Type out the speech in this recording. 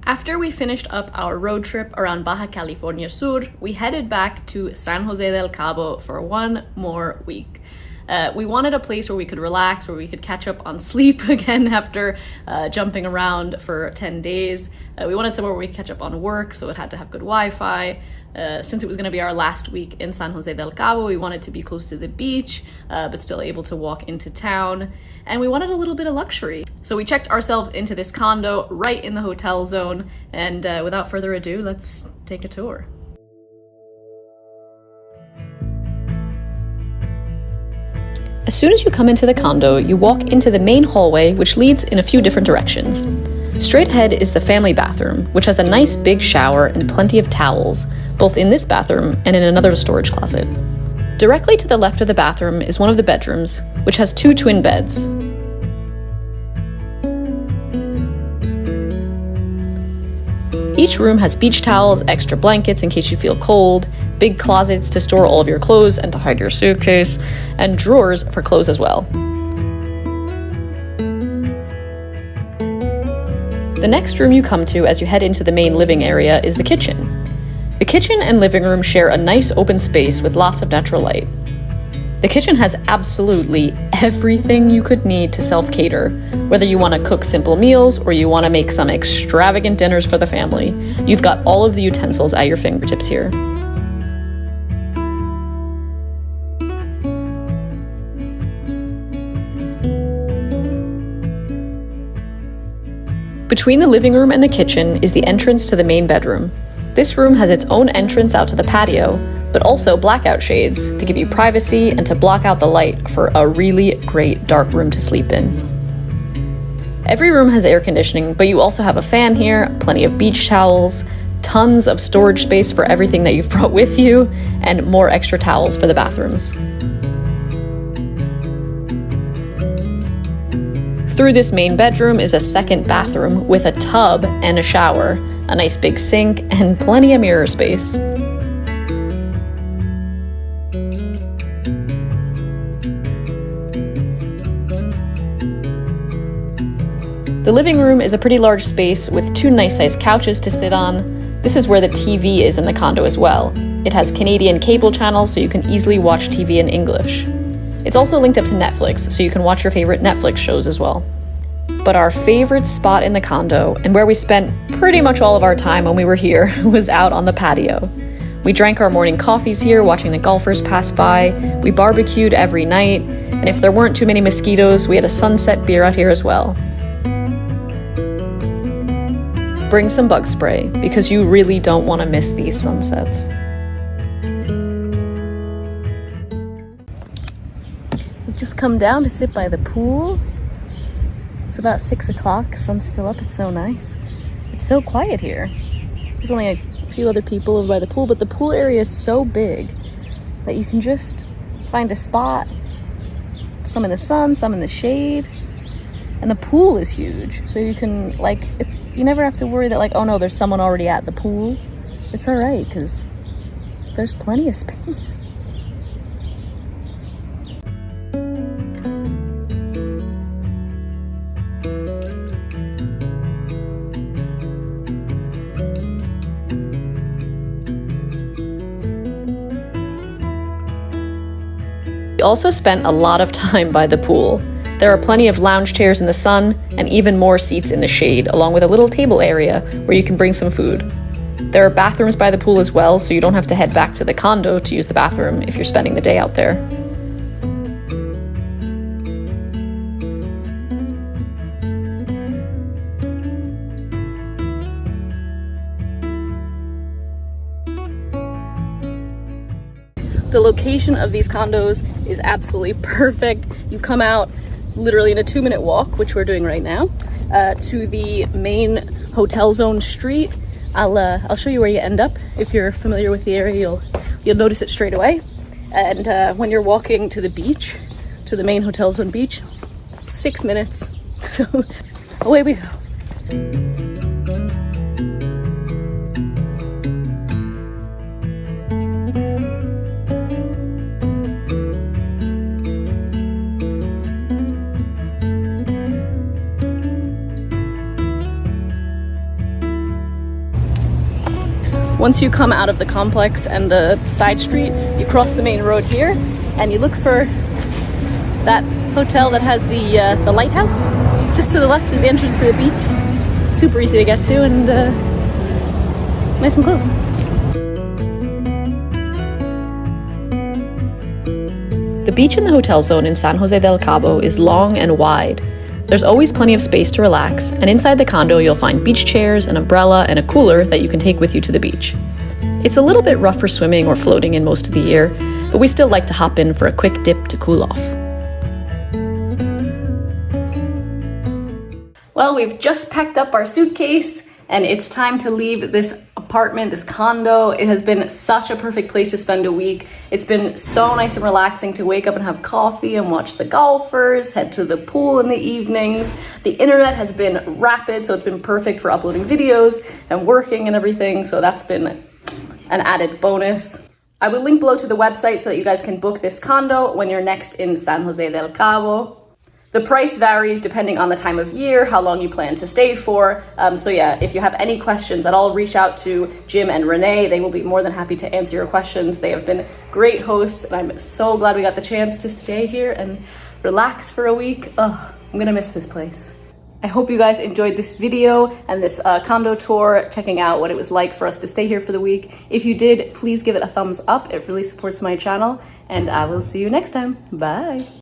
After we finished up our road trip around Baja California Sur, we headed back to San Jose del Cabo for one more week. We wanted a place where we could relax, where we could catch up on sleep again after jumping around for 10 days. We wanted somewhere where we could catch up on work, so it had to have good Wi-Fi. Since it was going to be our last week in San Jose del Cabo, we wanted to be close to the beach, but still able to walk into town. And we wanted a little bit of luxury. So we checked ourselves into this condo right in the hotel zone. And without further ado, let's take a tour. As soon as you come into the condo, you walk into the main hallway, which leads in a few different directions. Straight ahead is the family bathroom, which has a nice big shower and plenty of towels, both in this bathroom and in another storage closet. Directly to the left of the bathroom is one of the bedrooms, which has 2 twin beds. Each room has beach towels, extra blankets in case you feel cold, big closets to store all of your clothes and to hide your suitcase, and drawers for clothes as well. The next room you come to as you head into the main living area is the kitchen. The kitchen and living room share a nice open space with lots of natural light. The kitchen has absolutely everything you could need to self-cater. Whether you want to cook simple meals or you want to make some extravagant dinners for the family, you've got all of the utensils at your fingertips here. Between the living room and the kitchen is the entrance to the main bedroom. This room has its own entrance out to the patio, but also blackout shades to give you privacy and to block out the light for a really great dark room to sleep in. Every room has air conditioning, but you also have a fan here, plenty of beach towels, tons of storage space for everything that you've brought with you, and more extra towels for the bathrooms. Through this main bedroom is a second bathroom with a tub and a shower, a nice big sink, and plenty of mirror space. The living room is a pretty large space with 2 nice-sized couches to sit on. This is where the TV is in the condo as well. It has Canadian cable channels, so you can easily watch TV in English. It's also linked up to Netflix, so you can watch your favorite Netflix shows as well. But our favorite spot in the condo, and where we spent pretty much all of our time when we were here, was out on the patio. We drank our morning coffees here, watching the golfers pass by. We barbecued every night, and if there weren't too many mosquitoes, we had a sunset beer out here as well. Bring some bug spray, because you really don't want to miss these sunsets. We've just come down to sit by the pool. It's about 6 o'clock, sun's still up, it's so nice. It's so quiet here. There's only a few other people over by the pool, but the pool area is so big that you can just find a spot, some in the sun, some in the shade. And the pool is huge, so you can, you never have to worry that, oh no, there's someone already at the pool. It's all right, because there's plenty of space. We also spent a lot of time by the pool. There are plenty of lounge chairs in the sun and even more seats in the shade, along with a little table area where you can bring some food. There are bathrooms by the pool as well, so you don't have to head back to the condo to use the bathroom if you're spending the day out there. The location of these condos is absolutely perfect. You come out literally in a 2-minute walk, which we're doing right now, to the main hotel zone street. I'll show you where you end up. If you're familiar with the area, you'll notice it straight away. And when you're walking to the beach, to the main hotel zone beach, 6 minutes. So away we go. Once you come out of the complex and the side street, you cross the main road here and you look for that hotel that has the lighthouse. Just to the left is the entrance to the beach. Super easy to get to and nice and close. The beach in the hotel zone in San Jose del Cabo is long and wide. There's always plenty of space to relax, and inside the condo you'll find beach chairs, an umbrella, and a cooler that you can take with you to the beach. It's a little bit rough for swimming or floating in most of the year, but we still like to hop in for a quick dip to cool off. Well, we've just packed up our suitcase and it's time to leave this apartment, this condo. It has been such a perfect place to spend a week. It's been so nice and relaxing to wake up and have coffee and watch the golfers, head to the pool in the evenings. The internet has been rapid, so it's been perfect for uploading videos and working and everything, so that's been an added bonus. I will link below to the website so that you guys can book this condo when you're next in San Jose del Cabo. The price varies depending on the time of year, how long you plan to stay for. So yeah, if you have any questions at all, reach out to Jim and Renee. They will be more than happy to answer your questions. They have been great hosts, and I'm so glad we got the chance to stay here and relax for a week. Oh, I'm gonna miss this place. I hope you guys enjoyed this video and this condo tour, checking out what it was like for us to stay here for the week. If you did, please give it a thumbs up. It really supports my channel, and I will see you next time. Bye.